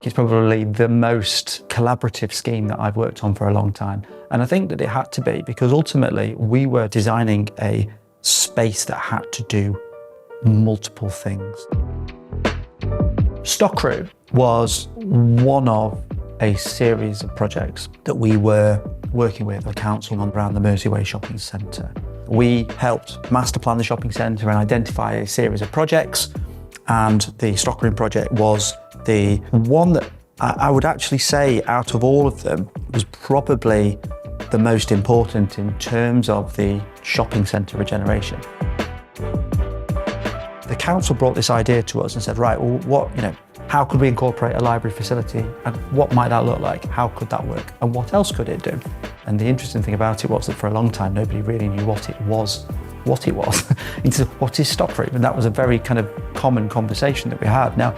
it's probably the most collaborative scheme that I've worked on for a long time. And I think that it had to be because ultimately we were designing a space that had to do multiple things. Stockroom was one of a series of projects that we were working with the council on around the Merseyway Shopping Centre. We helped master plan the shopping centre and identify a series of projects, and the Stockroom project was the one that I would actually say out of all of them was probably the most important in terms of the shopping centre regeneration. The council brought this idea to us and said, right, well, how could we incorporate a library facility and what might that look like? How could that work? And what else could it do? And the interesting thing about it was that for a long time, nobody really knew what it was. Into what is Stockroom? And that was a very kind of common conversation that we had. Now,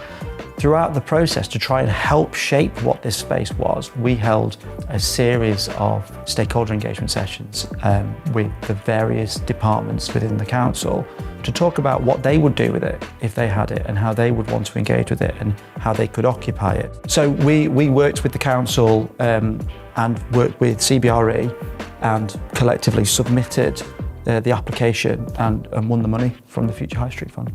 throughout the process to try and help shape what this space was, we held a series of stakeholder engagement sessions with the various departments within the council to talk about what they would do with it if they had it and how they would want to engage with it and how they could occupy it. So we worked with the council and worked with CBRE and collectively submitted the application and won the money from the Future High Street Fund.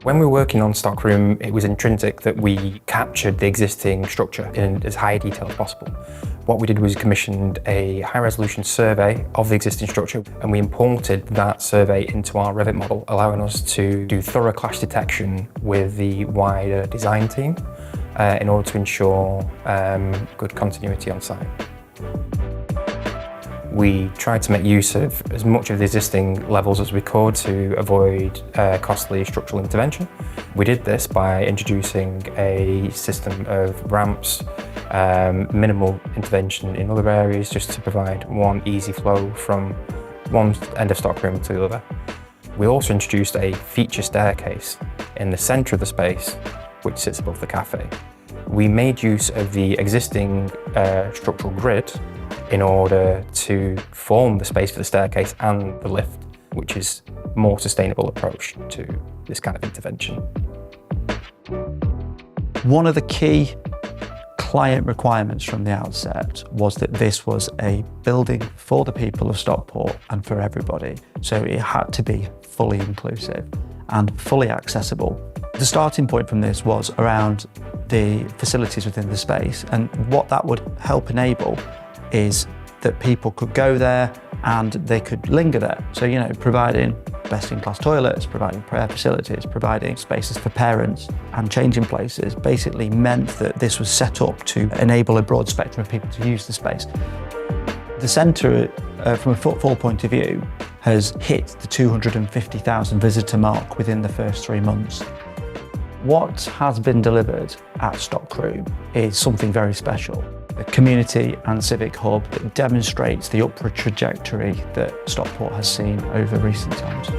When we were working on Stockroom, it was intrinsic that we captured the existing structure in as high a detail as possible. What we did was commissioned a high-resolution survey of the existing structure, and we imported that survey into our Revit model, allowing us to do thorough clash detection with the wider design team in order to ensure good continuity on site. We tried to make use of as much of the existing levels as we could to avoid costly structural intervention. We did this by introducing a system of ramps, minimal intervention in other areas, just to provide one easy flow from one end of Stockroom to the other. We also introduced a feature staircase in the centre of the space, which sits above the cafe. We made use of the existing structural grid in order to form the space for the staircase and the lift, which is a more sustainable approach to this kind of intervention. One of the key client requirements from the outset was that this was a building for the people of Stockport and for everybody. So it had to be fully inclusive and fully accessible. The starting point from this was around the facilities within the space, and what that would help enable is that people could go there and they could linger there. So, providing best-in-class toilets, providing prayer facilities, providing spaces for parents and changing places basically meant that this was set up to enable a broad spectrum of people to use the space. The centre, from a footfall point of view, has hit the 250,000 visitor mark within the first 3 months. What has been delivered at Stockroom is something very special. A community and civic hub that demonstrates the upward trajectory that Stockport has seen over recent times.